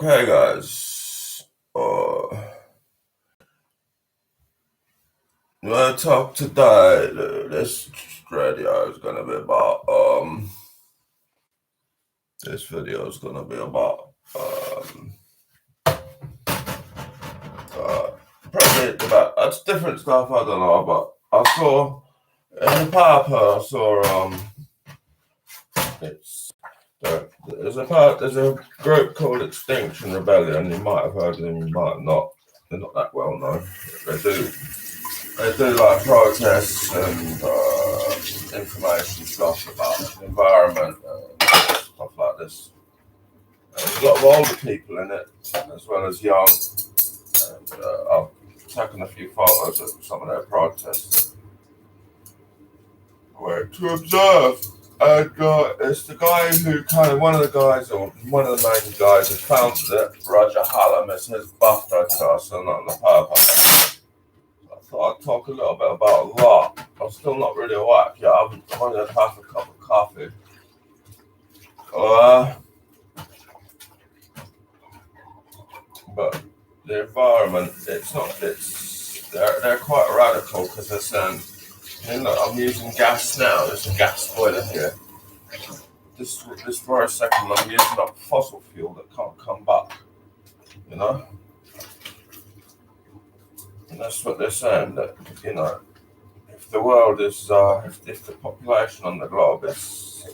Okay, guys. We'll talk today. This radio is gonna be about This video is gonna be about probably about that's different stuff. I don't know, but I saw in the paper. I saw it's there's a group called Extinction Rebellion. You might have heard of them, you might not. They're not that well known. They do like protests and information stuff about the environment and stuff like this. There's a lot of older people in it, as well as young. And I've taken a few photos of some of their protests where to observe. And it's the guy who one of the guys, or one of the main guys who founded it, Roger Hallam, is his birthday to us and on the paper. I thought I'd talk a little bit about that. I'm still not really awake yet. I've only had half a cup of coffee. But the environment, they're quite radical because they're saying, I'm using gas now. There's a gas boiler here. This very second, I'm using up fossil fuel that can't come back. And that's what they're saying, that, if the world is, if the population on the globe is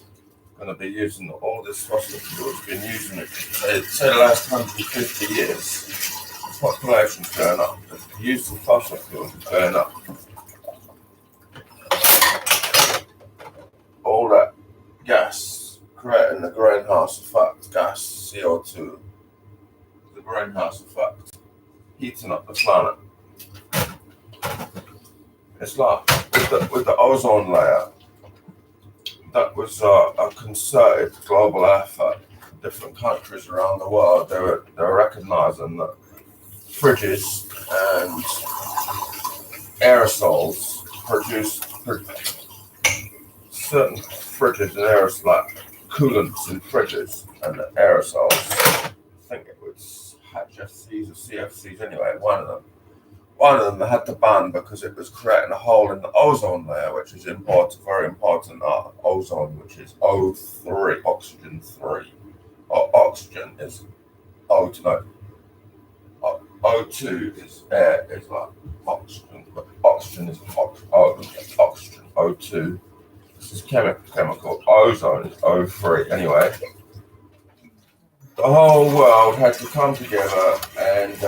going to be using all this fossil fuel, it's been using it, say the last 150 years, the population's going up. The use of fossil fuel is going up. All that gas creating the greenhouse effect, gas, CO2, the greenhouse effect, heating up the planet. It's like with the ozone layer, that was a concerted global effort. Different countries around the world, they were recognizing that fridges and aerosols produced certain fridges and aerosols, like coolants in fridges and the aerosols. I think it was HFCs or CFCs anyway, one of them they had to ban because it was creating a hole in the ozone layer, which is very important. Ozone, which is O3, oxygen 3. Oxygen is O2. O2 is air, is like oxygen, but oxygen is oxygen. O2. This is chemical. Ozone is O3. Anyway, the whole world had to come together and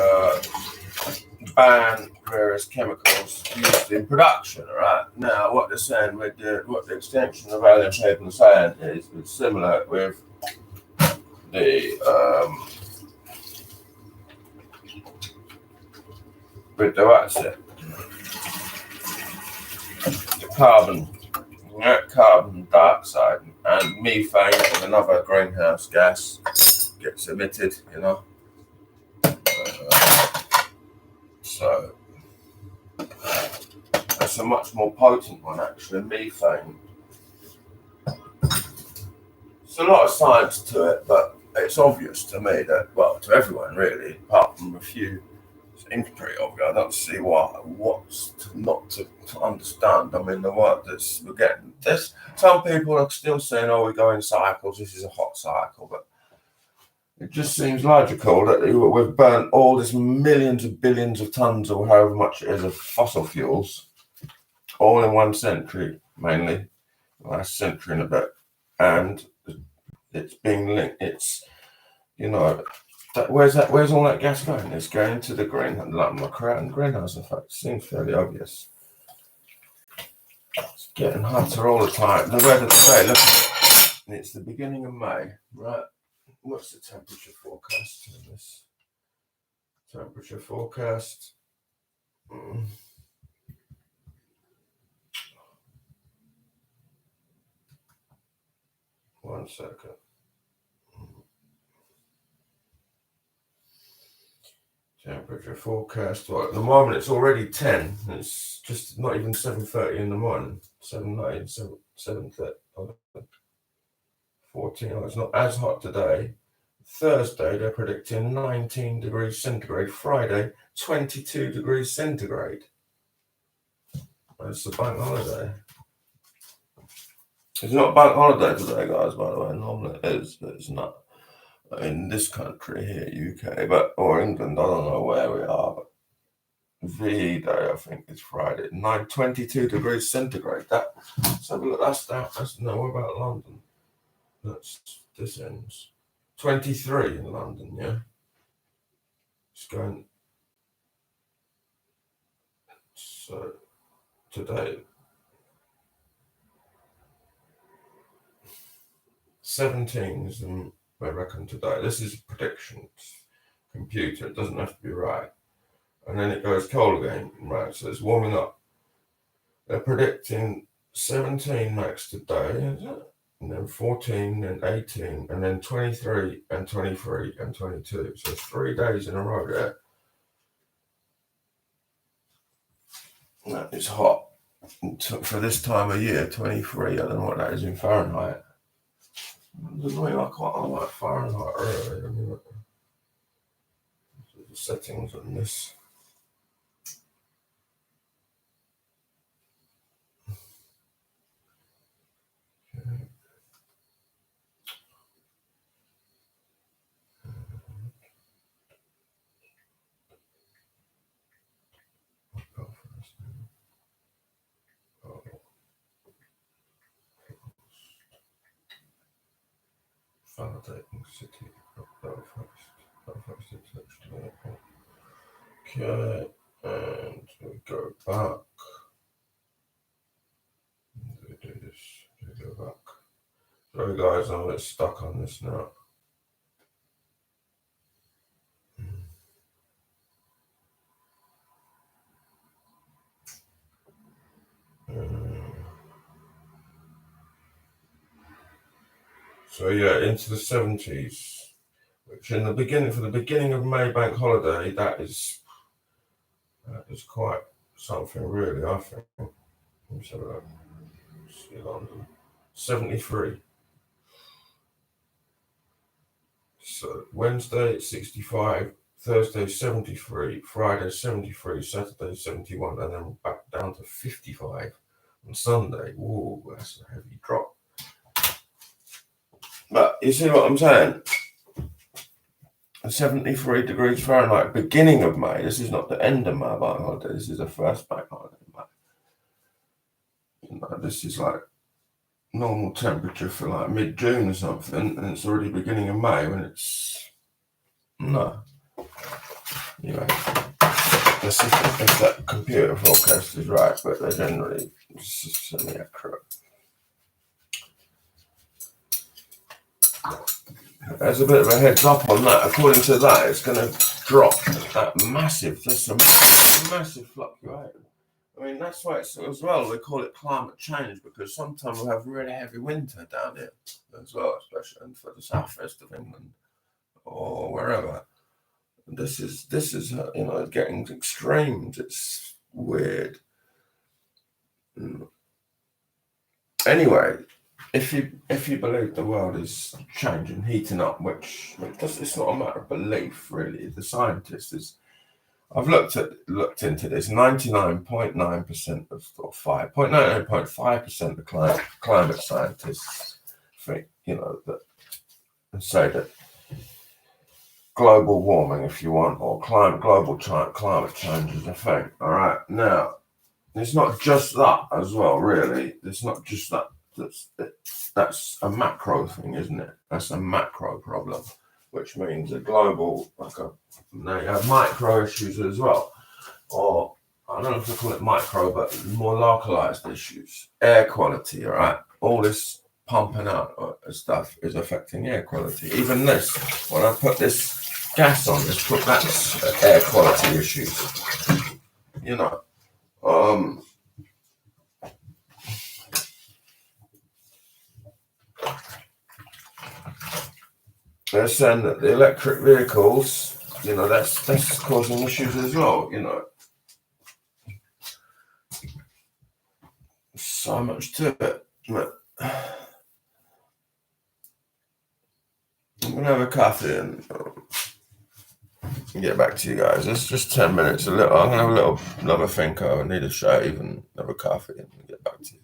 ban various chemicals used in production. Right now, what they're saying what the Extinction Rebellion people are saying is it's similar with the carbon dioxide and methane, is another greenhouse gas, gets emitted. So that's a much more potent one, actually, methane. There's a lot of science to it, but it's obvious to me that, well, to everyone really, apart from a few, it's pretty obvious. I don't see what's not to understand. I mean, the work we're getting. Some people are still saying, we go in cycles, this is a hot cycle, but it just seems logical that we've burnt all this millions of billions of tons or however much it is of fossil fuels, all in 1 century, mainly, last century and a bit. And it's being linked, where's all that gas going? It's going to the greenhouse effect. Seems fairly obvious. It's getting hotter all the time. The weather today, look, it's the beginning of May, right? What's the temperature forecast in this? Temperature forecast. 1 second. Temperature forecast. Well, at the moment it's already 10. It's just not even 7:30 in the morning. 7:30. 14. It's not as hot today. Thursday, they're predicting 19 degrees centigrade. Friday, 22 degrees centigrade. It's the bank holiday. It's not a bank holiday today, guys, by the way. Normally it is, but it's not. In this country here, UK, or England, I don't know where we are, but VE Day, I think, is Friday. 22 degrees centigrade. Let's have a look. That's no, what about London? This ends 23 in London, yeah. It's going. So today, 17 is I reckon today. This is a prediction computer. It doesn't have to be right. And then it goes cold again, right? So it's warming up. They're predicting 17 max today, is it? And then 14, and 18, and then 23, and 23, and 22. So 3 days in a row there. That is hot. For this time of year, 23, I don't know what that is in Fahrenheit. I quite like Fahrenheit early. I mean, the settings on this. Validating city of Belfast International Airport. Okay, and we go back. We do this. We go back. Sorry, guys, I'm a bit stuck on this now. So yeah, into the 70s, which for the beginning of May bank holiday, that is quite something, really. I think. Let's have a look. See London, 73. So Wednesday 65, Thursday 73, Friday 73, Saturday 71, and then back down to 55 on Sunday. Whoa, that's a heavy drop. But you see what I'm saying? 73 degrees Fahrenheit, beginning of May. This is not the end of my bank holiday. This is the first bank holiday in May. You know, this is like normal temperature for like mid-June or something, and it's already beginning of May when it's no. Anyway, let's see if that computer forecast is right, but they're generally semi-accurate. There's a bit of a heads up on that. According to that, it's going to drop that massive, just a massive fluctuation. I mean, that's why it's as well, they call it climate change, because sometimes we have really heavy winter down here as well, especially for the southwest of England or wherever. This is getting extremes. It's weird. Anyway, if you believe the world is changing, heating up, which it's not a matter of belief, really. The scientists is. I've looked into this. 99.9% of, or 5.99.5% of climate scientists think, that and say that global warming, if you want, or global climate change is a thing. All right, now it's not just that as well, really. It's not just that. That's a macro thing, isn't it? That's a macro problem, which means a global, now you have micro issues as well, or I don't know if I call it micro, but more localized issues. Air quality, all right? All this pumping out stuff is affecting air quality. Even this, when I put this gas on, that's air quality issues. They're saying that the electric vehicles, that's causing issues as well, So much to it. But gonna have a coffee and get back to you guys. It's just 10 minutes. I'm gonna have another think. I need a shave and have a coffee and get back to you.